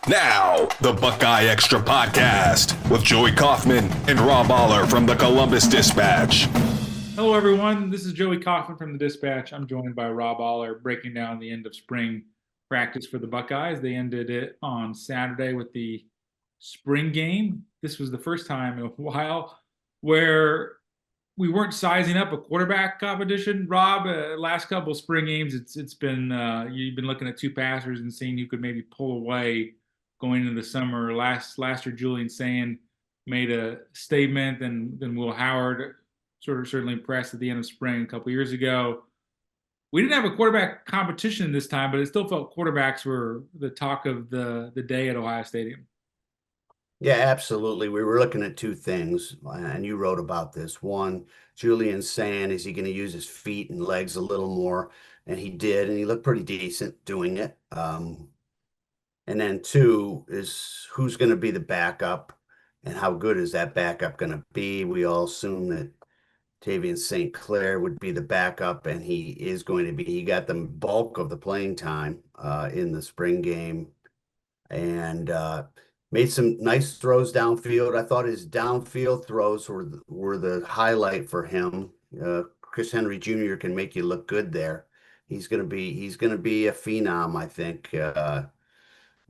Now, the BuckeyeXtra podcast with Joey Kaufman and Rob Aller from the Columbus Dispatch. Hello, everyone. This is Joey Kaufman from the Dispatch. I'm joined by Rob Aller breaking down the end of spring practice for the Buckeyes. They ended it on Saturday with the spring game. This was the first time in a while where we weren't sizing up a quarterback competition. Rob, last couple of spring games, it's been you've been looking at two passers and seeing who could maybe pull away going into the summer. Last year, Julian Sand made a statement, and then Will Howard certainly impressed at the end of spring a couple years ago. We didn't have a quarterback competition this time, but it still felt quarterbacks were the talk of the day at Ohio Stadium. Yeah, absolutely. We were looking at two things, and you wrote about this. One, Julian Sand, is he going to use his feet and legs a little more? And he did, and he looked pretty decent doing it. And then two is who's going to be the backup and how good is that backup going to be? We all assume that Tavian St. Clair would be the backup, and he is going to be. He got the bulk of the playing time in the spring game, and made some nice throws downfield. I thought his downfield throws were the highlight for him. Chris Henry Jr. can make you look good there. He's gonna be a phenom, I think,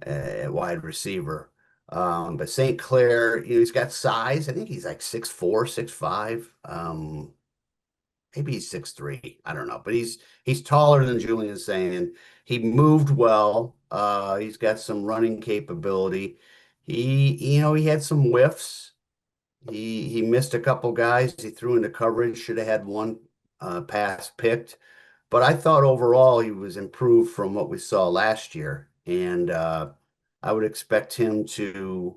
at wide receiver. But St. Clair, he's got size. I think he's like 6'4", 6'5". Maybe he's 6'3". I don't know, but he's taller than Julian Sand. He moved well. He's got some running capability. He had some whiffs. He missed a couple guys. He threw into coverage. Should have had one pass picked. But I thought overall he was improved from what we saw last year, and I would expect him to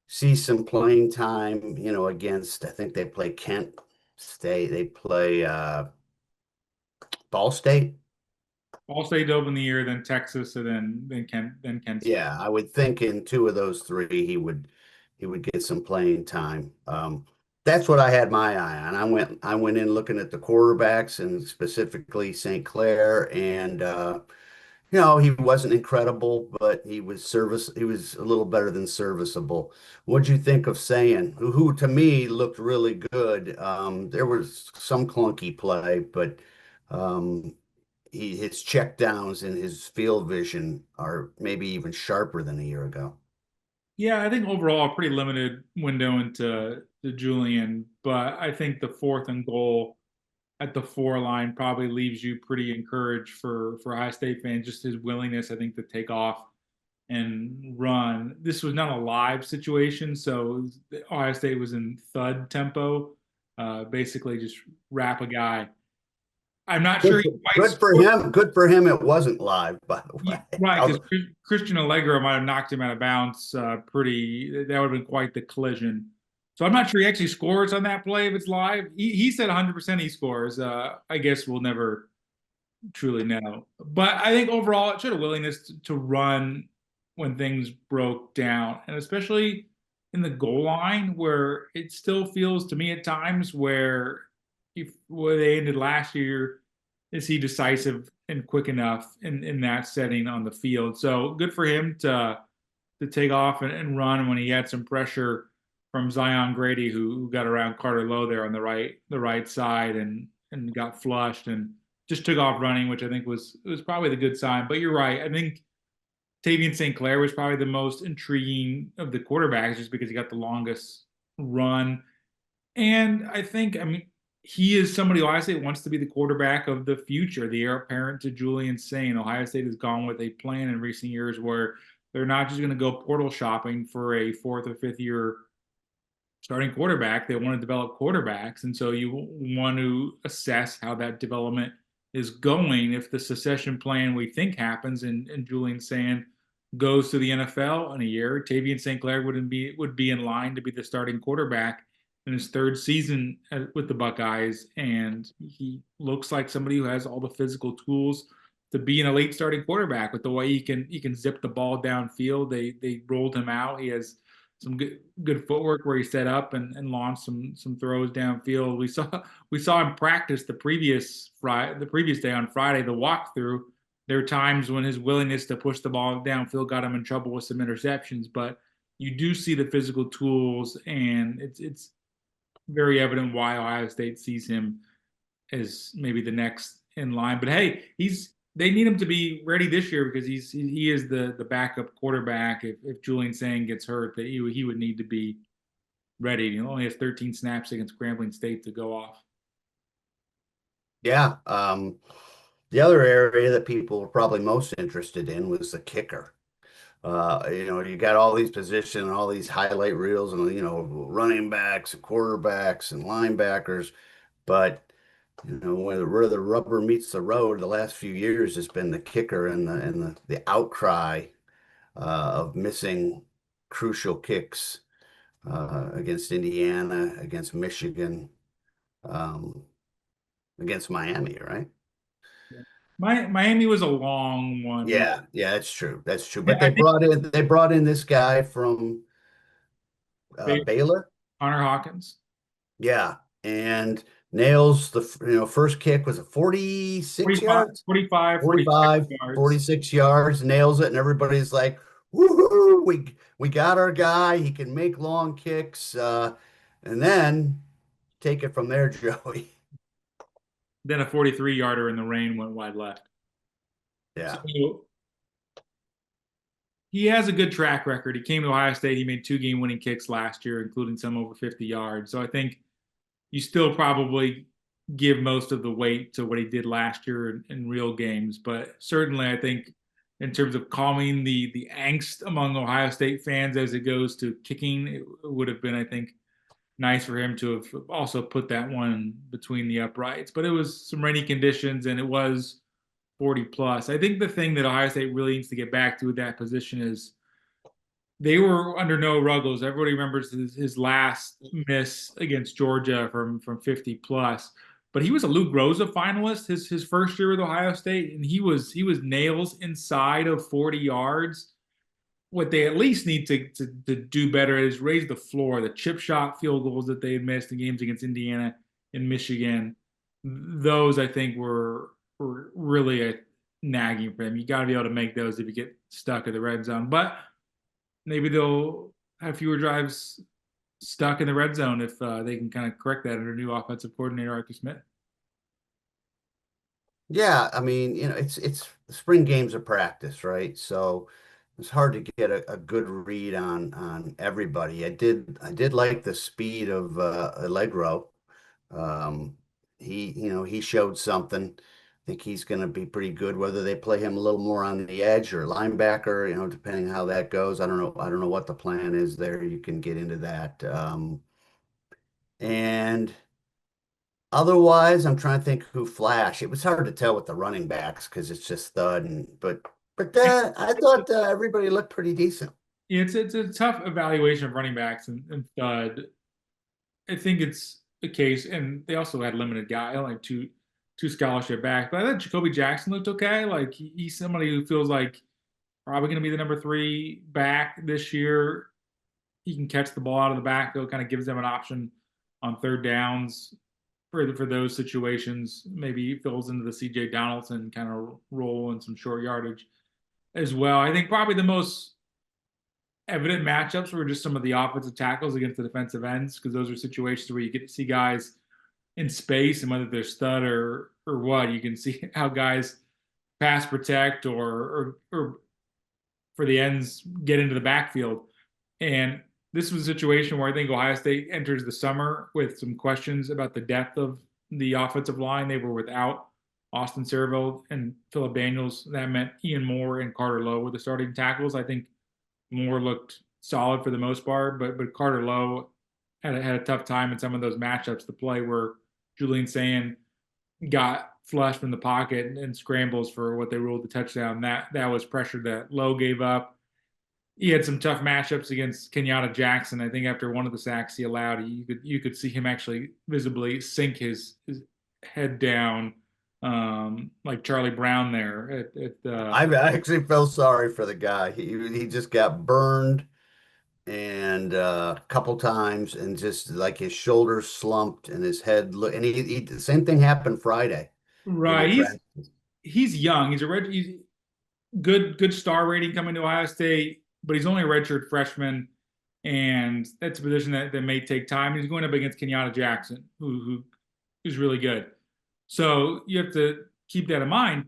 see some playing time, against, I think they play Kent State. They play Ball State. Ball State to open the year, then Texas, and then Kent State. Yeah, I would think in two of those three he would get some playing time. That's what I had my eye on. I went in looking at the quarterbacks and specifically St. Clair, and he wasn't incredible, but he was a little better than serviceable. What'd you think of Sand, who to me looked really good? There was some clunky play, but his check downs and his field vision are maybe even sharper than a year ago. Yeah, I think overall a pretty limited window into Julian, but I think the 4th and goal at the 4 line probably leaves you pretty encouraged for Ohio State fans. Just his willingness, I think, to take off and run. This was not a live situation, so Ohio State was in thud tempo, basically just wrap a guy. I'm not sure. Good for him. Good for him. It wasn't live, by the way. Right, because Christian Allegro might have knocked him out of bounds. That would have been quite the collision. So I'm not sure he actually scores on that play if it's live. He said 100% he scores. I guess we'll never truly know. But I think overall it showed a willingness to run when things broke down, and especially in the goal line where it still feels to me at times where they ended last year, is he decisive and quick enough in that setting on the field? So good for him to take off and run when he had some pressure from Zion Grady, who got around Carter Lowe there on the right side and got flushed and just took off running, which I think was probably the good sign. But you're right. I think Tavian St. Clair was probably the most intriguing of the quarterbacks just because he got the longest run. And I think, he is somebody Ohio State wants to be the quarterback of the future, the heir apparent to Julian Sand. Ohio State has gone with a plan in recent years where they're not just going to go portal shopping for a 4th or 5th year starting quarterback. They want to develop quarterbacks. And so you want to assess how that development is going. If the succession plan we think happens and Julian Sand goes to the NFL in a year, Tavian St. Clair would be in line to be the starting quarterback in his 3rd season with the Buckeyes, and he looks like somebody who has all the physical tools to be an elite starting quarterback with the way he can zip the ball downfield. They rolled him out. He has some good footwork where he set up and launched some throws downfield. We saw him practice the previous day on Friday, the walkthrough, There are times when his willingness to push the ball downfield got him in trouble with some interceptions, but you do see the physical tools, and it's very evident why Ohio State sees him as maybe the next in line. But hey, they need him to be ready this year because he is the backup quarterback. If Julian Sang gets hurt, that he would need to be ready. He only has 13 snaps against Grambling State to go off. Yeah. The other area that people were probably most interested in was the kicker. You got all these positions and all these highlight reels and, running backs and quarterbacks and linebackers. But, where the rubber meets the road the last few years has been the kicker and the outcry of missing crucial kicks against Indiana, against Michigan, um, against Miami, right? Miami was a long one. Yeah, that's true. That's true. Yeah, But I think they brought in this guy from Baylor. Connor Hawkins. Yeah, and nails the first kick was it 46 45, yards? 45, 46 45, yards. 46 yards, nails it, and everybody's like, woohoo, we got our guy. He can make long kicks. And then take it from there, Joey. Then a 43-yarder in the rain went wide left. Yeah. So he has a good track record. He came to Ohio State. He made 2 game-winning kicks last year, including some over 50 yards. So I think you still probably give most of the weight to what he did last year in real games. But certainly, I think in terms of calming the angst among Ohio State fans as it goes to kicking, it would have been, I think, nice for him to have also put that one between the uprights. But it was some rainy conditions, and it was 40 plus. I think the thing that Ohio State really needs to get back to with that position is they were under Noah Ruggles. Everybody remembers his last miss against Georgia from 50 plus. But he was a Luke Rosa finalist his first year with Ohio State, and he was nails inside of 40 yards. What they at least need to do better is raise the floor. The chip shot field goals that they had missed in games against Indiana and Michigan, those I think were really a nagging for him. You got to be able to make those if you get stuck in the red zone. But maybe they'll have fewer drives stuck in the red zone if they can kind of correct that under new offensive coordinator Arthur Smith. Yeah, I mean, it's spring games of practice, right? So it's hard to get a good read on everybody. I did like the speed of Allegro. Um, he showed something. I think he's going to be pretty good. Whether they play him a little more on the edge or linebacker, depending how that goes. I don't know. I don't know what the plan is there. You can get into that. And otherwise, I'm trying to think who flash. It was hard to tell with the running backs because it's just thud. But I thought everybody looked pretty decent. Yeah, it's a tough evaluation of running backs and stud. I think it's a case, and they also had limited guy, only two scholarship backs. But I thought Jacoby Jackson looked okay. Like he's somebody who feels like probably going to be the number 3 back this year. He can catch the ball out of the backfield, kind of gives them an option on third downs for those situations. Maybe he fills into the C.J. Donaldson kind of role in some short yardage as well. I think probably the most evident matchups were just some of the offensive tackles against the defensive ends, because those are situations where you get to see guys in space, and whether they're stud or what, you can see how guys pass protect or for the ends get into the backfield. And this was a situation where I think Ohio State enters the summer with some questions about the depth of the offensive line. They were without Austin Serveld and Phillip Daniels. That meant Ian Moore and Carter Lowe were the starting tackles. I think Moore looked solid for the most part, but Carter Lowe had a tough time in some of those matchups. The play where Julian Sand got flushed in the pocket and scrambles for what they ruled the touchdown, that was pressure that Lowe gave up. He had some tough matchups against Kenyatta Jackson. I think after one of the sacks he allowed, you could see him actually visibly sink his head down, like Charlie Brown there. I actually felt sorry for the guy. He just got burned and a couple times, and just like his shoulders slumped and his head and the same thing happened Friday in the Right. practice. he's young. He's good star rating coming to Ohio State, but he's only a redshirt freshman, and that's a position that may take time. He's going up against Kenyatta Jackson, who is really good. So you have to keep that in mind.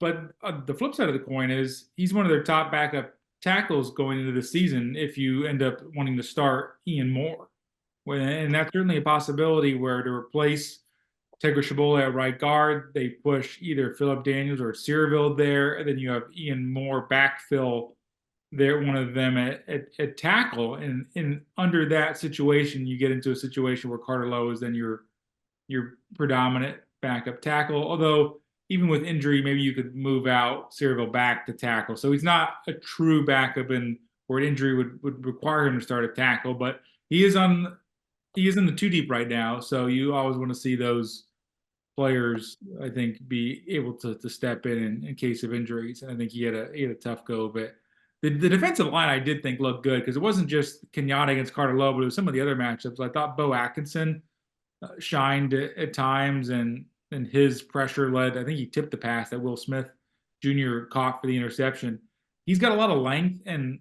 But the flip side of the coin is he's one of their top backup tackles going into the season if you end up wanting to start Ian Moore. And that's certainly a possibility where to replace Tegra Shabola at right guard, they push either Philip Daniels or Searville there, and then you have Ian Moore backfill there, one of them at tackle. And under that situation, you get into a situation where Carter Lowe is then your predominant backup tackle. Although even with injury, maybe you could move out Searville back to tackle. So he's not a true backup, and where injury would require him to start at tackle, but he is in the two deep right now. So you always want to see those players, I think, be able to step in case of injuries. And I think he had a tough go, but the defensive line I did think looked good because it wasn't just Kenyatta against Carter Lowe, but it was some of the other matchups. I thought Bo Atkinson shined at times, and his pressure led. I think he tipped the pass that Will Smith Jr. caught for the interception. He's got a lot of length and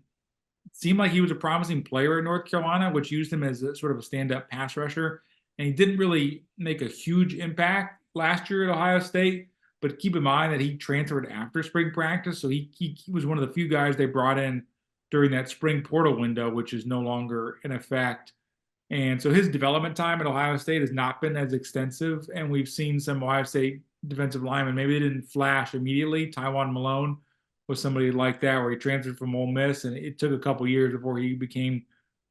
seemed like he was a promising player at North Carolina, which used him as a sort of a stand-up pass rusher. And he didn't really make a huge impact last year at Ohio State. But keep in mind that he transferred after spring practice, so he was one of the few guys they brought in during that spring portal window, which is no longer in effect. And so his development time at Ohio State has not been as extensive. And we've seen some Ohio State defensive linemen, maybe they didn't flash immediately. Tywone Malone was somebody like that, where he transferred from Ole Miss, and it took a couple years before he became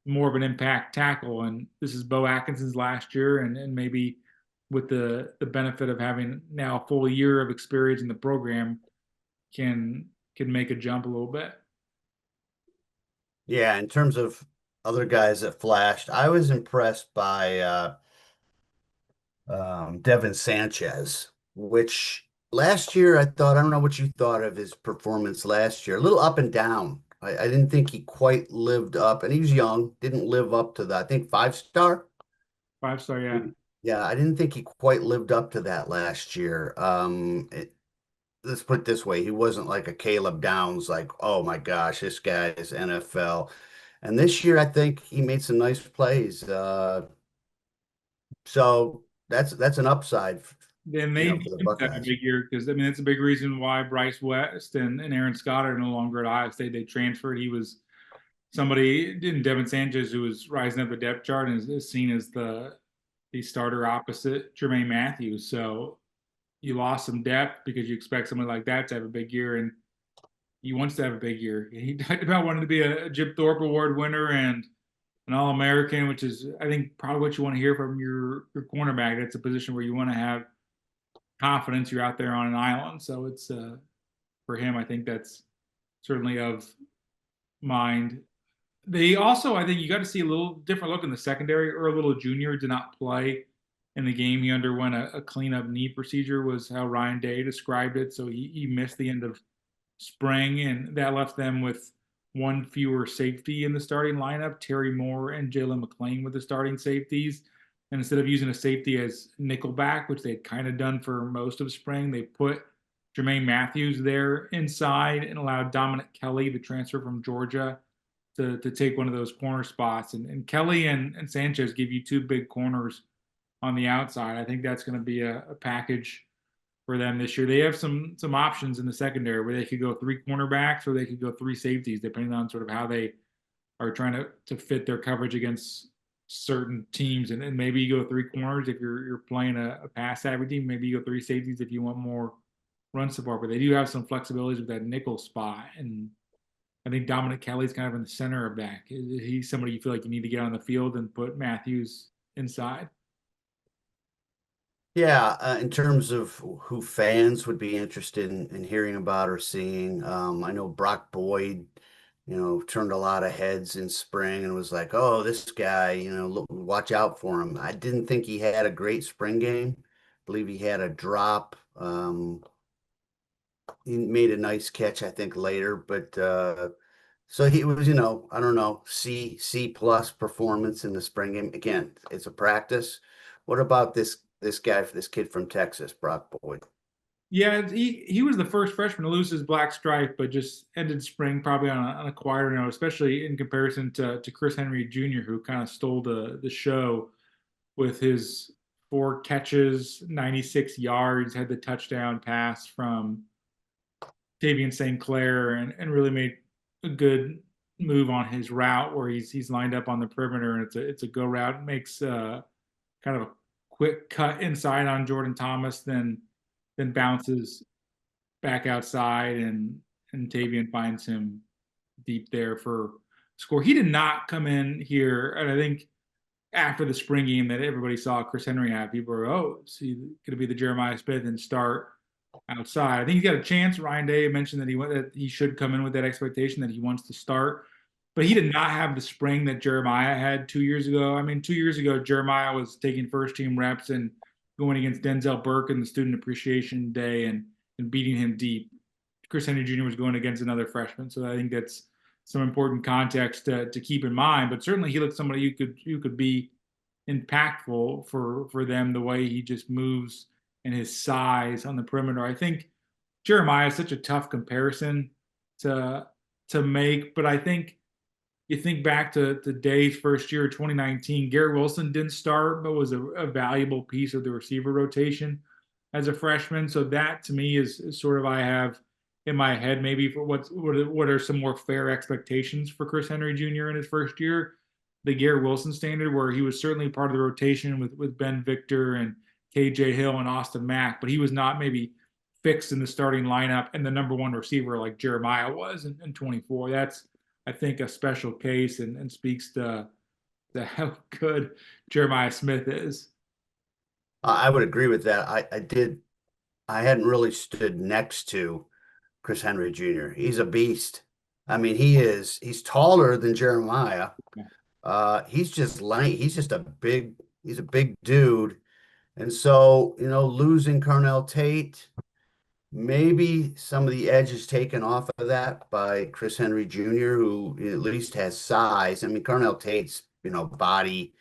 more of an impact tackle. And this is Bo Atkinson's last year, and maybe with the benefit of having now a full year of experience in the program, can make a jump a little bit. Yeah, in terms of other guys that flashed, I was impressed by Devin Sanchez, which last year I thought, I don't know what you thought of his performance last year, a little up and down. I didn't think he quite lived up, and he was young, didn't live up to that. I think 5-star. 5-star, yeah. Yeah, I didn't think he quite lived up to that last year. Let's put it this way, he wasn't like a Caleb Downs, like, oh my gosh, this guy is NFL. And this year, I think he made some nice plays. So that's an upside, Then they for the need to have a Buckeyes. big year because that's a big reason why Bryce West and Aaron Scott are no longer at Ohio State. They transferred. He was somebody in Devin Sanchez who was rising up the depth chart and is seen as the starter opposite Jermaine Matthews. So you lost some depth because you expect someone like that to have a big year, and he wants to have a big year. He talked about wanting to be a Jim Thorpe Award winner and an All-American, which is, I think, probably what you want to hear from your cornerback. That's a position where you want to have confidence you're out there on an island. So it's for him, I think that's certainly of mind. They also, I think you got to see a little different look in the secondary. Earl Little Jr. did not play in the game. He underwent a cleanup knee procedure, was how Ryan Day described it. So he missed the end of spring, and that left them with one fewer safety in the starting lineup. Terry Moore and Jalen McClain with the starting safeties. And instead of using a safety as nickelback, which they had kind of done for most of spring, they put Jermaine Matthews there inside and allowed Dominic Kelly, the transfer from Georgia, to take one of those corner spots. And Kelly and Sanchez give you two big corners on the outside. I think that's going to be a package for them this year. They have some options in the secondary where they could go three cornerbacks or they could go three safeties, depending on sort of how they are trying to fit their coverage against certain teams. And maybe you go three corners if you're playing a pass savvy team. Maybe you go three safeties if you want more run support. But they do have some flexibilities with that nickel spot. And I think Dominic Kelly's kind of in the center of that. He's somebody you feel like you need to get on the field and put Matthews inside. Yeah, in terms of who fans would be interested in hearing about or seeing, I know Brock Boyd, turned a lot of heads in spring and was like, oh, this guy, look, watch out for him. I didn't think he had a great spring game. I believe he had a drop. He made a nice catch, I think, later, but so he was, I don't know, C plus performance in the spring game. Again, it's a practice. What about this kid from Texas, Brock Boyd? Yeah, he was the first freshman to lose his black stripe, but just ended spring probably on a quieter note, especially in comparison to Chris Henry Jr., who kind of stole the show with his 4 catches, 96 yards, had the touchdown pass from Davian St. Clair, and really made a good move on his route where he's lined up on the perimeter, and it's a go route. Makes kind of a quick cut inside on Jordan Thomas, then bounces back outside, and Tavian finds him deep there for score. He did not come in here, and I think after the spring game that everybody saw Chris Henry have, people were, oh, is he going to be the Jeremiah Smith and start outside? I think he's got a chance. Ryan Day mentioned that he should come in with that expectation that he wants to start, but he did not have the spring that Jeremiah had 2 years ago. I mean, 2 years ago, Jeremiah was taking first team reps and going against Denzel Burke in the Student Appreciation Day and beating him deep. Chris Henry Jr. was going against another freshman, so I think that's some important context to keep in mind. But certainly, he looks somebody who could be impactful for them, the way he just moves and his size on the perimeter. I think Jeremiah is such a tough comparison to make, but I think you think back to Day's first year, 2019, Garrett Wilson didn't start, but was a valuable piece of the receiver rotation as a freshman. So that to me is sort of, I have in my head maybe for what are some more fair expectations for Chris Henry Jr. in his first year. The Garrett Wilson standard, where he was certainly part of the rotation with Ben Victor and KJ Hill and Austin Mack, but he was not maybe fixed in the starting lineup and the number one receiver like Jeremiah was in 24. That's, I think, a special case and speaks to how good Jeremiah Smith is. I would agree with that. I hadn't really stood next to Chris Henry Jr. He's a beast. I mean, he's taller than Jeremiah. He's just he's a big dude. And so, losing Carnell Tate, maybe some of the edge is taken off of that by Chris Henry Jr., who at least has size. I mean, Carnell Tate's, body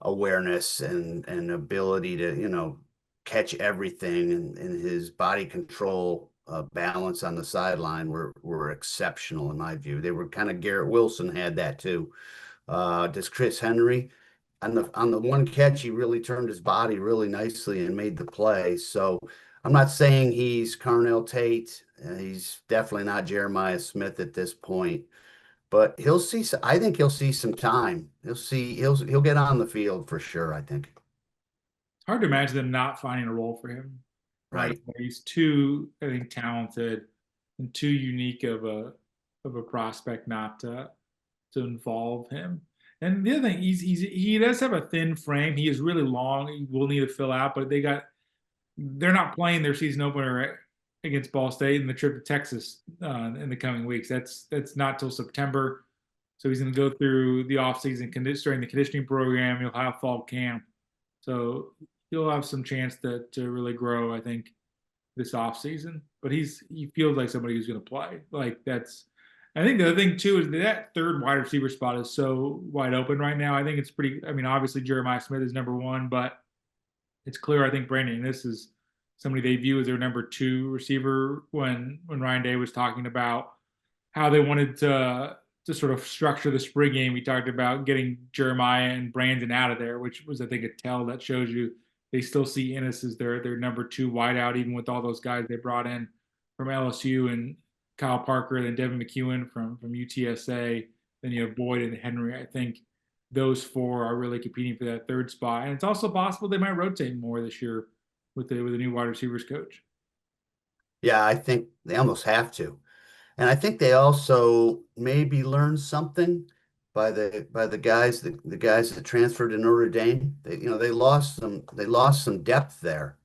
awareness and ability to, catch everything, and his body control, balance on the sideline were exceptional in my view. They were kind of, Garrett Wilson had that too. Does Chris Henry? On the one catch, he really turned his body really nicely and made the play. So I'm not saying he's Carnell Tate. He's definitely not Jeremiah Smith at this point, but he'll see. I think he'll see some time. He'll get on the field for sure, I think. It's hard to imagine them not finding a role for him. Right. Right. He's too, I think, talented and too unique of a prospect not to involve him. And the other thing, he does have a thin frame. He is really long. He will need to fill out, but they're not playing their season opener against Ball State and the trip to Texas in the coming weeks. That's not till September. So he's going to go through the offseason during the conditioning program. He'll have fall camp. So he'll have some chance to really grow, I think, this offseason. But he feels like somebody who's going to play. I think the other thing too is that third wide receiver spot is so wide open right now. I think it's pretty. I mean, obviously Jeremiah Smith is number one, but it's clear I think Brandon Inniss is somebody they view as their number two receiver. When Ryan Day was talking about how they wanted to sort of structure the spring game, he talked about getting Jeremiah and Brandon out of there, which was, I think, a tell that shows you they still see Inniss as their number two wideout, even with all those guys they brought in from LSU and Kyle Parker, then Devin McEwen from UTSA, then you have Boyd and Henry. I think those four are really competing for that third spot. And it's also possible they might rotate more this year with the new wide receivers coach. Yeah, I think they almost have to. And I think they also maybe learned something by the guys that transferred to Notre Dame. They lost some depth there.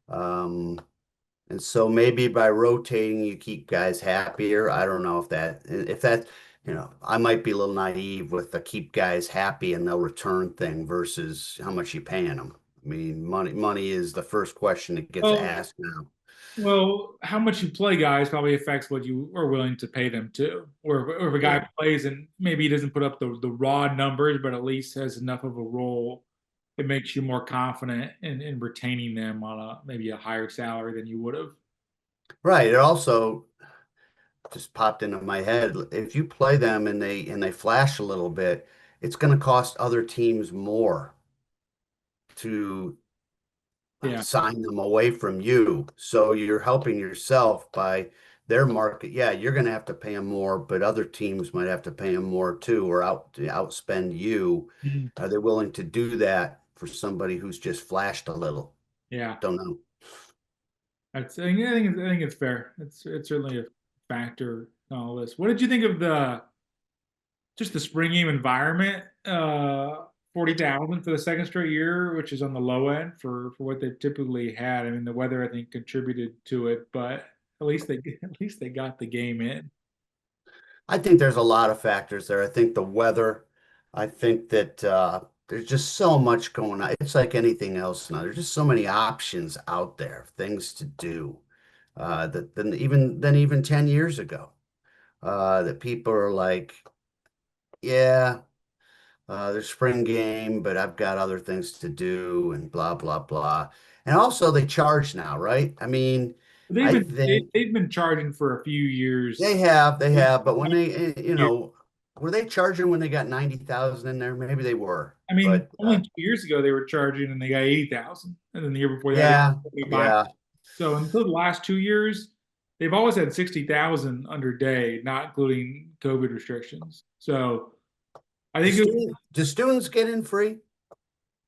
And so maybe by rotating, you keep guys happier. I don't know if that, I might be a little naive with the keep guys happy and they'll return thing versus how much you paying them. I mean, money is the first question that gets asked now. Well, how much you play guys probably affects what you are willing to pay them too. Or if a guy plays and maybe he doesn't put up the raw numbers, but at least has enough of a role, it makes you more confident in retaining them on maybe a higher salary than you would have Right. It also just popped into my head. If you play them and they flash a little bit, it's going to cost other teams more to Yeah. sign them away from you. So you're helping yourself by their market. Yeah, you're going to have to pay them more, but other teams might have to pay them more too, or outspend you. Mhm. Are they willing to do that for somebody who's just flashed a little? Yeah. Don't know. I think it's fair. It's certainly a factor in all this. What did you think of the just the spring game environment? 40,000 for the second straight year, which is on the low end for what they typically had. I mean, the weather I think contributed to it, but at least they got the game in. I think there's a lot of factors there. I think the weather, I think that there's just so much going on. It's like anything else now. There's just so many options out there, things to do. That than even 10 years ago. That people are like, yeah, there's spring game, but I've got other things to do and blah blah blah. And also they charge now, right? I mean, I think They've been charging for a few years. they have, but when they, were they charging when they got 90,000 in there? Maybe they were, I mean, but only 2 years ago they were charging and they got 80,000, and then the year before that yeah, they buy. yeah. So until the last 2 years, they've always had 60,000 under day, not including COVID restrictions. So I think Do students get in free?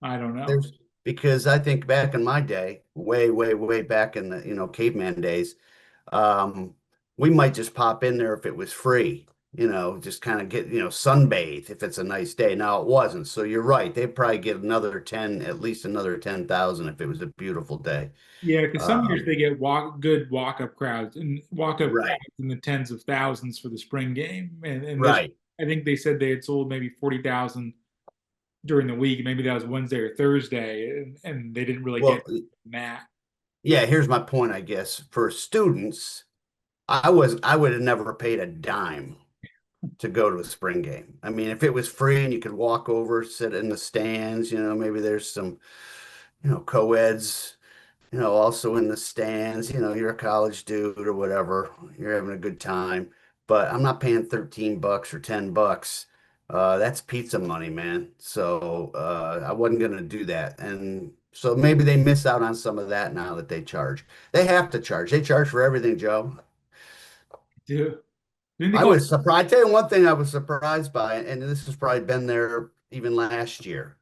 I don't know. There's because I think back in my day, way, way, way back in the, caveman days, um, we might just pop in there if it was free, just kind of get, sunbathe if it's a nice day. Now it wasn't. So you're right. They'd probably get another 10, at least another 10,000 if it was a beautiful day. Yeah, because some years Um, they get good walk-up crowds and walk-up right, crowds in the tens of thousands for the spring game. And this, right. I think they said they had sold maybe 40,000 during the week. Maybe that was Wednesday or Thursday, and they didn't really Well, get that. yeah, here's my point, I guess. For students, I would have never paid a dime to go to a spring game. I mean, if it was free and you could walk over, sit in the stands, maybe there's some, co-eds, also in the stands, you're a college dude or whatever, you're having a good time, but I'm not paying $13 or $10. That's pizza money, man. So I wasn't gonna do that. And so maybe they miss out on some of that now that they charge. They have to charge. They charge for everything, Joe. Do didn't they I call was surprised. I tell you one thing I was surprised by, and this has probably been there even last year,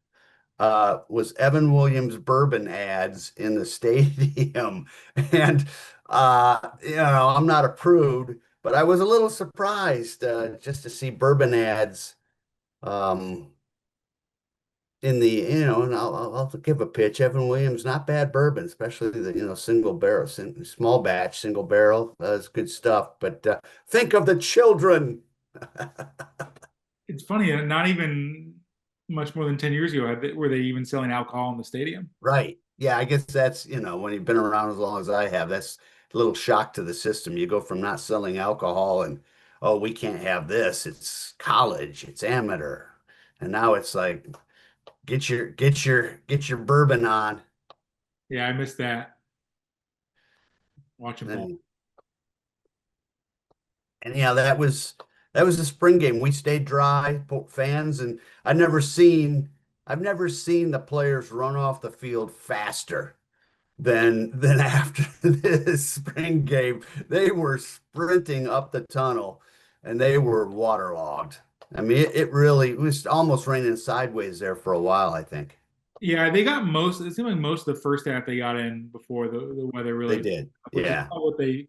was Evan Williams bourbon ads in the stadium. And, I'm not a prude, but I was a little surprised just to see bourbon ads um, in the, and I'll give a pitch. Evan Williams, not bad bourbon, especially the, single barrel, small batch, single barrel. That's good stuff. But think of the children. it's funny, not even much more than 10 years ago were they even selling alcohol in the stadium. Right. Yeah, I guess that's, when you've been around as long as I have, that's a little shock to the system. You go from not selling alcohol and, oh, we can't have this. It's college, it's amateur. And now it's like, get your bourbon on. Yeah, I missed that watching ball. And yeah, that was the spring game. We stayed dry, fans, and I've never seen the players run off the field faster than after this spring game. They were sprinting up the tunnel and they were waterlogged. I mean, it was almost raining sideways there for a while, I think. Yeah, they got most. It seemed like most of the first half they got in before the weather They really, did. which is Yeah. not what they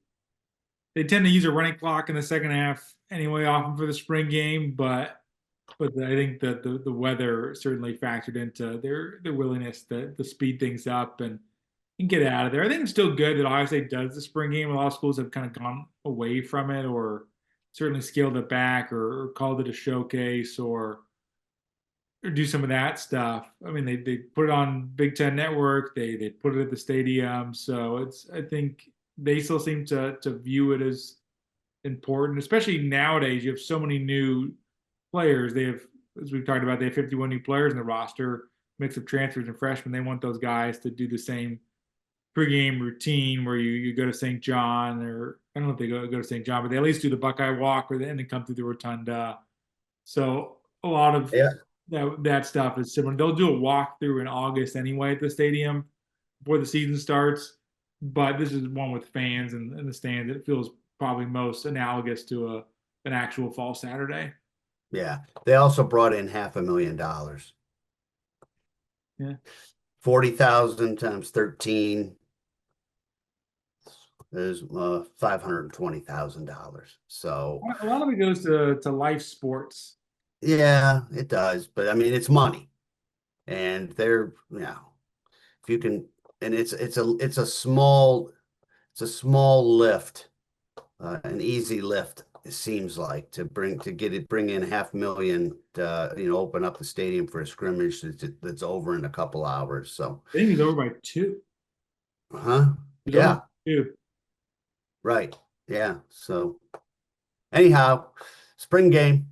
tend to use a running clock in the second half anyway, often for the spring game. But I think that the weather certainly factored into their willingness to speed things up and get out of there. I think it's still good that Ohio State does the spring game. A lot of schools have kind of gone away from it, or certainly scaled it back, or called it a showcase, or do some of that stuff. I mean, they put it on Big Ten Network. They put it at the stadium. So I think they still seem to view it as important, especially nowadays. You have so many new players. They have, as we've talked about, they have 51 new players in the roster, mix of transfers and freshmen. They want those guys to do the same pregame routine where you go to St. John, or I don't know if they go to St. John, but they at least do the Buckeye Walk, or and then come through the Rotunda. So a lot of Yeah. that stuff is similar. They'll do a walkthrough in August anyway at the stadium before the season starts, but this is one with fans and the stands. It feels probably most analogous to an actual fall Saturday. Yeah. They also brought in $500,000. Yeah. 40,000 times 13 is $520,000. So A lot of it goes to life sports. yeah, it does. But I mean, it's money, and they're, if you can, and it's a small lift, an easy lift. It seems like bring in 500,000, open up the stadium for a scrimmage that's over in a couple hours. So, I think he's over by two. He's over by yeah, two. right, yeah. So anyhow, spring game.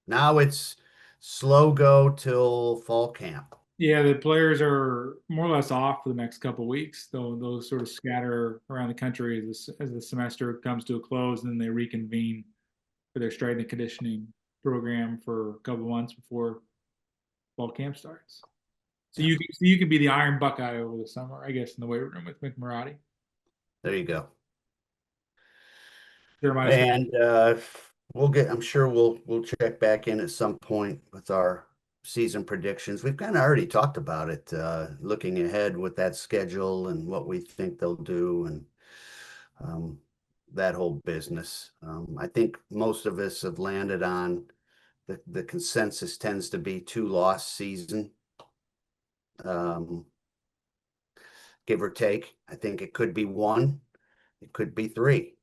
Now it's slow go till fall camp. Yeah, the players are more or less off for the next couple of weeks. They'll sort of scatter around the country as the semester comes to a close, and then they reconvene for their strength and conditioning program for a couple of months before fall camp starts. So you can be the Iron Buckeye over the summer, I guess, in the weight room with McMurati. There you go. Jeremiah, And I'm sure we'll check back in at some point with our season predictions. We've kind of already talked about it, looking ahead with that schedule and what we think they'll do, and that whole business. I think most of us have landed on the consensus tends to be 2-loss season, give or take. I think it could be 1, it could be 3.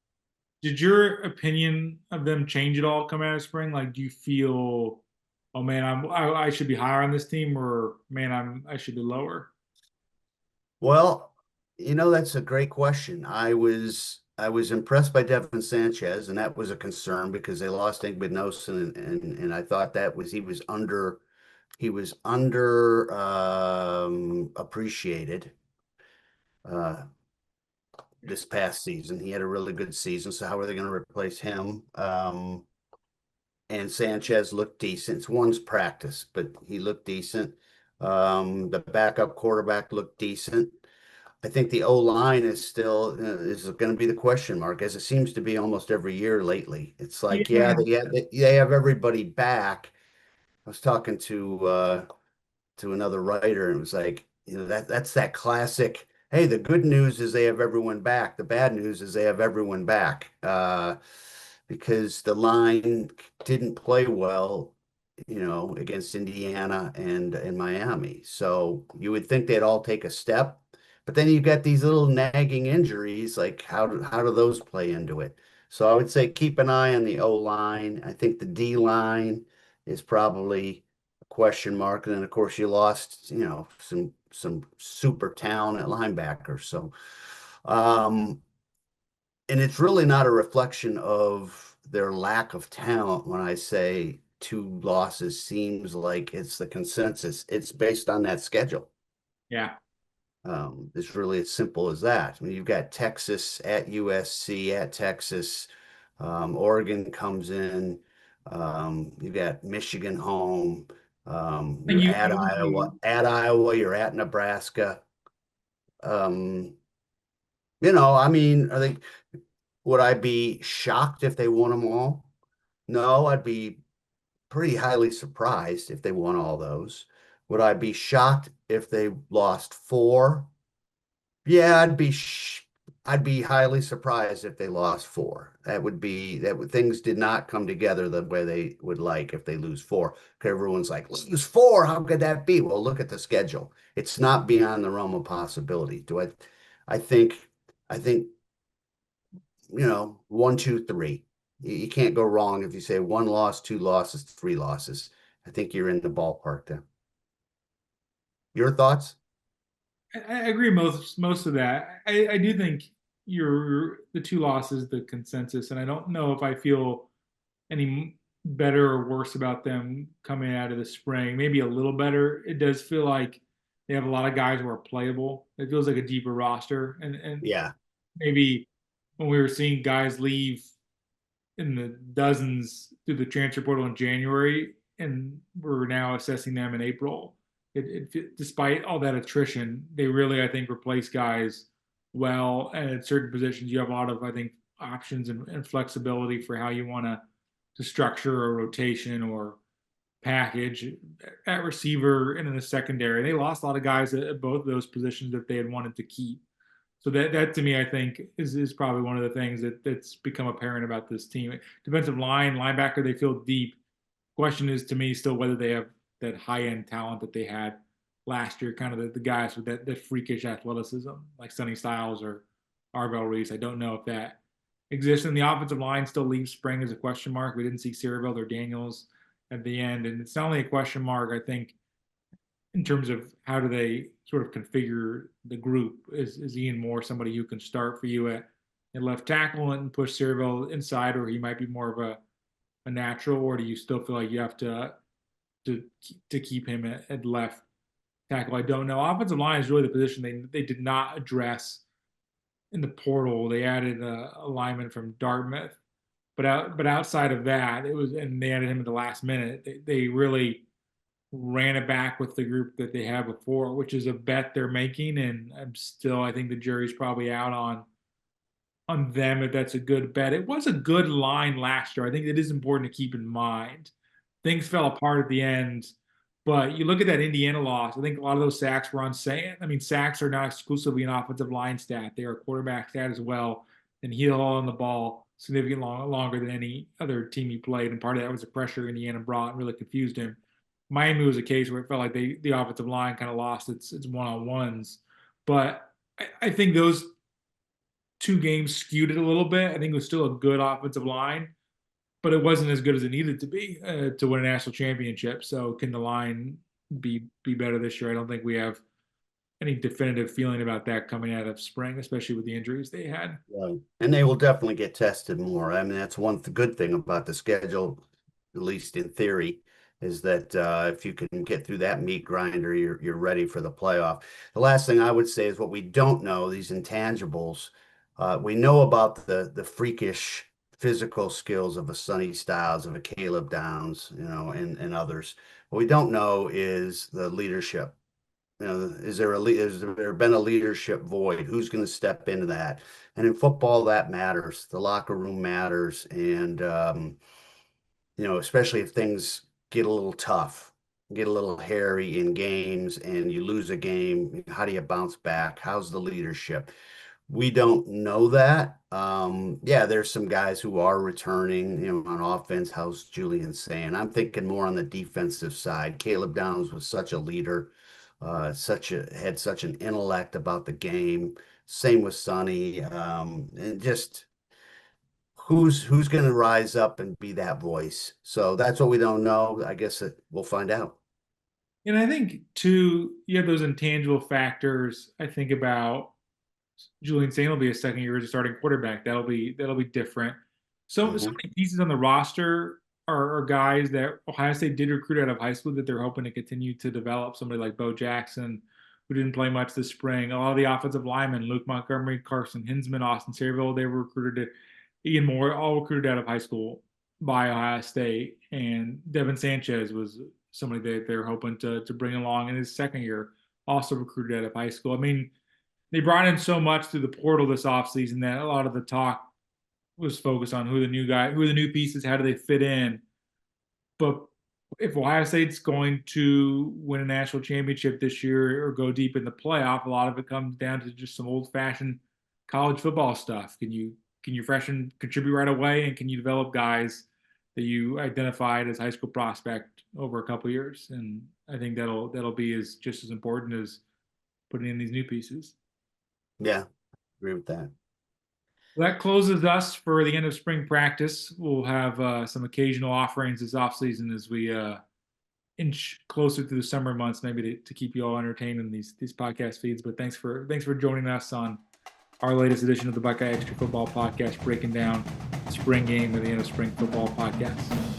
did your opinion of them change at all coming out of spring? Like, do you feel, oh man, I should be higher on this team, or man, I should be lower? Well, that's a great question. I was impressed by Devin Sanchez, and that was a concern because they lost Igbinosun, and I thought he was under appreciated this past season. He had a really good season, so how are they going to replace him? And Sanchez looked decent. It's one's practice, but he looked decent. The backup quarterback looked decent. I think the O-line is going to be the question mark, as it seems to be almost every year lately. It's like, yeah, Yeah. they have everybody back. I was talking to another writer, and it was like, that's that classic. Hey, the good news is they have everyone back. The bad news is they have everyone back, because the line didn't play well, against Indiana and Miami. So you would think they'd all take a step, but then you got these little nagging injuries. Like, how do those play into it? So I would say keep an eye on the O line. I think the D line is probably a question mark, and then of course you lost, some super talent at linebacker. So, and it's really not a reflection of their lack of talent when I say 2 losses. Seems like it's the consensus. It's based on that schedule. Yeah. It's really as simple as that. I mean, you've got Texas at USC, at Texas. Oregon comes in. You got Michigan home. And You're at Iowa. At Iowa, you're at Nebraska. I mean, would I be shocked if they won them all? No, I'd be pretty highly surprised if they won all those. Would I be shocked if they lost 4? Yeah, I'd be highly surprised if they lost 4. Things did not come together the way they would like if they lose 4. Because everyone's like, lose 4, how could that be? Well, look at the schedule. It's not beyond the realm of possibility. I think 1, 2, 3. You can't go wrong if you say 1 loss, 2 losses, 3 losses. I think you're in the ballpark there. Your thoughts? I agree most of that. I do think the 2 losses, the consensus, and I don't know if I feel any better or worse about them coming out of the spring. Maybe a little better. It does feel like They have a lot of guys who are playable. It feels like a deeper roster. And Yeah. maybe when we were seeing guys leave in the dozens through the transfer portal in January, and we're now assessing them in April. Despite all that attrition, they really, I think, replace guys well. And at certain positions, you have a lot of, I think, options and flexibility for how you want to structure a rotation or package at receiver and in the secondary. They lost a lot of guys at both of those positions that they had wanted to keep. So that to me, I think, is probably one of the things that's become apparent about this team. Defensive line, linebacker, they feel deep. Question is to me still whether they have that high end talent that they had last year, kind of the guys with that freakish athleticism, like Sonny Styles or Arvell Reese. I don't know if that exists. And the offensive line still leaves spring as a question mark. We didn't see Cerebell or Daniels at the end. And it's not only a question mark, I think, in terms of how do they sort of configure the group. Is Ian Moore somebody who can start for you at left tackle and push Cerebell inside, or he might be more of a natural, or do you still feel like you have to keep him at left tackle? I don't know. Offensive line is really the position they did not address in the portal. They added a lineman from Dartmouth, but outside of that, and they added him at the last minute. They really ran it back with the group that they had before, which is a bet they're making. And I think the jury's probably out on them if that's a good bet. It was a good line last year. I think it is important to keep in mind. Things fell apart at the end, but you look at that Indiana loss, I think a lot of those sacks were on Sand. I mean, sacks are not exclusively an offensive line stat. They are a quarterback stat as well. And he held on the ball significantly longer than any other team he played. And part of that was the pressure Indiana brought and really confused him. Miami was a case where it felt like the offensive line kind of lost its one-on-ones. But I think those two games skewed it a little bit. I think it was still a good offensive line, but it wasn't as good as it needed to be to win a national championship. So can the line be better this year? I don't think we have any definitive feeling about that coming out of spring, especially with the injuries they had. Right. And they will definitely get tested more. I mean, that's one good thing about the schedule, at least in theory, is that if you can get through that meat grinder, you're ready for the playoff. The last thing I would say is what we don't know, these intangibles. We know about the freakish physical skills of a Sonny Styles, of a Caleb Downs, and others. What we don't know is the leadership. Has there been a leadership void? Who's going to step into that? And in football, that matters. The locker room matters, and especially if things get a little tough, get a little hairy in games, and you lose a game. How do you bounce back? How's the leadership? We don't know that. Yeah, there's some guys who are returning, on offense. How's Julian saying? I'm thinking more on the defensive side. Caleb Downs was such a leader, had such an intellect about the game. Same with Sonny, and just who's going to rise up and be that voice. So that's what we don't know. I guess we'll find out. And I think too, you have those intangible factors. I think about Julian Saint will be a second year as a starting quarterback. That'll be different. So many pieces on the roster are guys that Ohio State did recruit out of high school that they're hoping to continue to develop. Somebody like Bo Jackson, who didn't play much this spring. A lot of the offensive linemen, Luke Montgomery, Carson Hinsman, Austin Cerebell, they were recruited. Ian Moore, all recruited out of high school by Ohio State. And Devin Sanchez was somebody that they're hoping to bring along in his second year, also recruited out of high school. I mean, they brought in so much through the portal this offseason that a lot of the talk was focused on who are the new pieces, how do they fit in. But if Ohio State's going to win a national championship this year or go deep in the playoff, a lot of it comes down to just some old-fashioned college football stuff. Can you freshen, contribute right away, and can you develop guys that you identified as high school prospect over a couple of years? And I think that'll be just as important as putting in these new pieces. Yeah, agree with that. That closes us for the end of spring practice. We'll have some occasional offerings this offseason as we inch closer to the summer months, maybe to keep you all entertained in these podcast feeds. But thanks for joining us on our latest edition of the Buckeye Extra Football Podcast, breaking down the spring game of the end of spring football podcast.